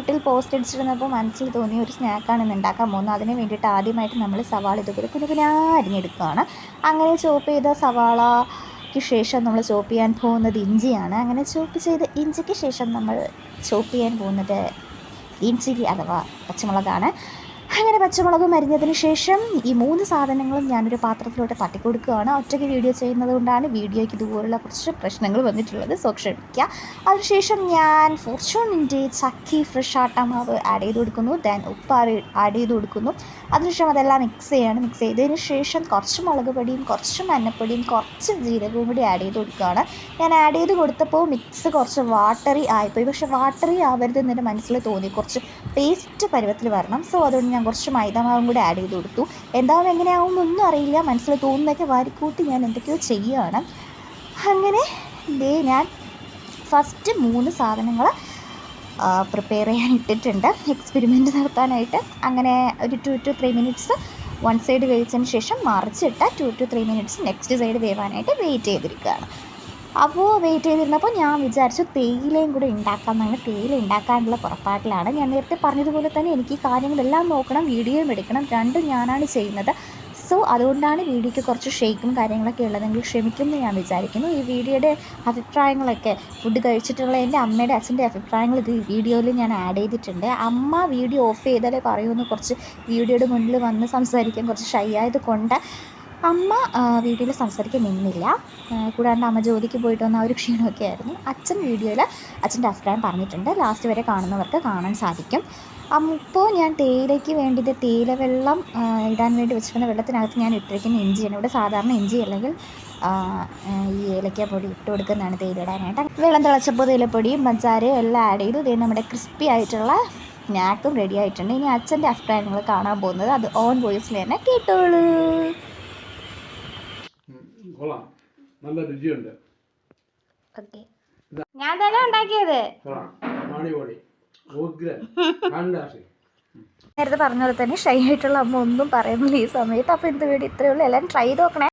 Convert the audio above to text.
വീട്ടിൽ പോസ്റ്റ് അടിച്ചിരുന്നപ്പോൾ മനസ്സിൽ തോന്നിയ ഒരു സ്നാക്കാണ് ഇന്ന് ഉണ്ടാക്കാൻ പോകുന്നത്. അതിന് വേണ്ടിയിട്ട് ആദ്യമായിട്ട് നമ്മൾ സവാള ഇതുപോലെ കുനുകുനാ അരിഞ്ഞെടുക്കുകയാണ്. അങ്ങനെ ചോപ്പ് ചെയ്ത സവാളയ്ക്ക് ശേഷം നമ്മൾ ചോപ്പ് ചെയ്യാൻ പോകുന്നത് ഇഞ്ചിയാണ്. അങ്ങനെ ചോപ്പ് ചെയ്ത് ഇഞ്ചിക്ക് ശേഷം നമ്മൾ ചോപ്പ് ചെയ്യാൻ പോകുന്നത് ഗ്രീൻ ചില്ലി അഥവാ പച്ചമുളകാണ്. അങ്ങനെ പച്ചമുളകും അരിഞ്ഞതിന് ശേഷം ഈ 3 സാധനങ്ങളും ഞാനൊരു പാത്രത്തിലോട്ട് തട്ടിക്കൊടുക്കുകയാണ്. ഒറ്റയ്ക്ക് വീഡിയോ ചെയ്യുന്നത് കൊണ്ടാണ് വീഡിയോയ്ക്ക് ഇതുപോലുള്ള കുറച്ച് പ്രശ്നങ്ങൾ വന്നിട്ടുള്ളത്. സോ ക്ഷമിക്കുക. അതിനുശേഷം ഞാൻ ഫോർച്യൂണിൻ്റെ ചക്കി ഫ്രഷ് ആട്ടമാവ് ആഡ് ചെയ്ത് കൊടുക്കുന്നു. ദെൻ ഉപ്പ് ആഡ് ചെയ്ത് കൊടുക്കുന്നു. അതിനുശേഷം അതെല്ലാം മിക്സ് ചെയ്തതിന് ശേഷം കുറച്ച് മുളക് പൊടിയും കുറച്ച് മഞ്ഞപ്പൊടിയും കുറച്ച് ജീരകവും കൂടി ആഡ് ചെയ്ത് കൊടുക്കുകയാണ്. ഞാൻ ആഡ് ചെയ്ത് കൊടുത്തപ്പോൾ മിക്സ് കുറച്ച് വാട്ടറി ആയിപ്പോയി. പക്ഷേ വാട്ടറി ആവരുതെന്ന് എൻ്റെ മനസ്സിൽ തോന്നി. കുറച്ച് പേസ്റ്റ് പരുവത്തിൽ വരണം. സോ അതുകൊണ്ട് ഞാൻ കുറച്ച് മൈദാമാവും കൂടി ആഡ് ചെയ്ത് കൊടുത്തു. എന്താവും എങ്ങനെയാവുമെന്നൊന്നും അറിയില്ല. മനസ്സിൽ തോന്നുന്നതൊക്കെ വാരിക്കൂട്ടി ഞാൻ എന്തൊക്കെയോ ചെയ്യുകയാണ്. അങ്ങനെ ഞാൻ ഫസ്റ്റ് 3 സാധനങ്ങൾ പ്രിപ്പയർ ചെയ്യാൻ ഇട്ടിട്ടുണ്ട് എക്സ്പെരിമെൻറ്റ് നടത്താനായിട്ട്. അങ്ങനെ ഒരു 2 to 3 മിനിറ്റ്സ് വൺ സൈഡ് വേവിച്ചതിന് ശേഷം മറിച്ചിട്ട് 2 to 3 മിനിറ്റ്സ് നെക്സ്റ്റ് സൈഡ് വേവാനായിട്ട് വെയിറ്റ് ചെയ്തിരിക്കുകയാണ്. അപ്പോൾ വെയിറ്റ് ചെയ്തിരുന്നപ്പോൾ ഞാൻ വിചാരിച്ചു തേയിലയും കൂടെ ഉണ്ടാക്കാമെന്നാണ്. തേയില ഉണ്ടാക്കാനുള്ള പുറപ്പാട്ടിലാണ്. ഞാൻ നേരത്തെ പറഞ്ഞതുപോലെ തന്നെ എനിക്ക് ഈ കാര്യങ്ങളെല്ലാം നോക്കണം, വീഡിയോയും എടുക്കണം. രണ്ടും ഞാനാണ് ചെയ്യുന്നത്. സോ അതുകൊണ്ടാണ് വീഡിയോയ്ക്ക് കുറച്ച് ഷെയ്ക്കും കാര്യങ്ങളൊക്കെ ഉള്ളതെങ്കിൽ ക്ഷമിക്കുമെന്ന് ഞാൻ വിചാരിക്കുന്നു. ഈ വീഡിയോയുടെ അഭിപ്രായങ്ങളൊക്കെ ഫുഡ് കഴിച്ചിട്ടുള്ള എൻ്റെ അമ്മയുടെ അച്ഛൻ്റെ അഭിപ്രായങ്ങൾ ഇത് വീഡിയോയിൽ ഞാൻ ആഡ് ചെയ്തിട്ടുണ്ട്. അമ്മ വീഡിയോ ഓഫ് ചെയ്താലേ പറയുമെന്ന് കുറച്ച് വീഡിയോയുടെ മുന്നിൽ വന്ന് സംസാരിക്കാൻ കുറച്ച് ഷൈ ആയതുകൊണ്ട് അമ്മ വീഡിയോയിൽ സംസാരിക്കാൻ നിന്നില്ല. കൂടാണ്ട് അമ്മ ജോലിക്ക് പോയിട്ട് വന്ന ഒരു ക്ഷീണമൊക്കെ ആയിരുന്നു. അച്ഛൻ വീഡിയോയിൽ അച്ഛൻ്റെ അഭിപ്രായം പറഞ്ഞിട്ടുണ്ട്. ലാസ്റ്റ് വരെ കാണുന്നവർക്ക് കാണാൻ സാധിക്കും. അപ്പോൾ ഞാൻ തേയിലയ്ക്ക് വേണ്ടിയിട്ട് തേയില വെള്ളം ഇടാൻ വേണ്ടി വെച്ചിരുന്ന വെള്ളത്തിനകത്ത് ഞാൻ ഇട്ടിരിക്കുന്ന ഇഞ്ചിയാണ്. ഇവിടെ സാധാരണ ഇഞ്ചി അല്ലെങ്കിൽ ഈ ഏലക്കാപ്പൊടി ഇട്ട് കൊടുക്കുന്നതാണ് തേയില ഇടാനായിട്ട്. വെള്ളം തിളച്ചപ്പോൾ തേയിലപ്പൊടിയും പഞ്ചാരയും എല്ലാം ആഡ് ചെയ്തു. ഇത് നമ്മുടെ ക്രിസ്പി ആയിട്ടുള്ള സ്നാക്കും റെഡി ആയിട്ടുണ്ട്. ഇനി അച്ഛൻ്റെ അഭിപ്രായങ്ങൾ കാണാൻ പോകുന്നത് അത് ഓൺ വോയിസിൽ തന്നെ കേട്ടോളൂ. നല്ല രുചിയുണ്ട്. ഞാൻ തന്നെ ഉണ്ടാക്കിയത്. നേരത്തെ പറഞ്ഞ പോലെ തന്നെ ഷൈ ആയിട്ടുള്ള അമ്മ ഒന്നും പറയുന്നില്ല ഈ സമയത്ത്. അപ്പോൾ എന്ത് വേണ്ടി ഇത്രയേ ഉള്ളൂ. എല്ലാം ട്രൈ ചെയ്ത് നോക്കണേ.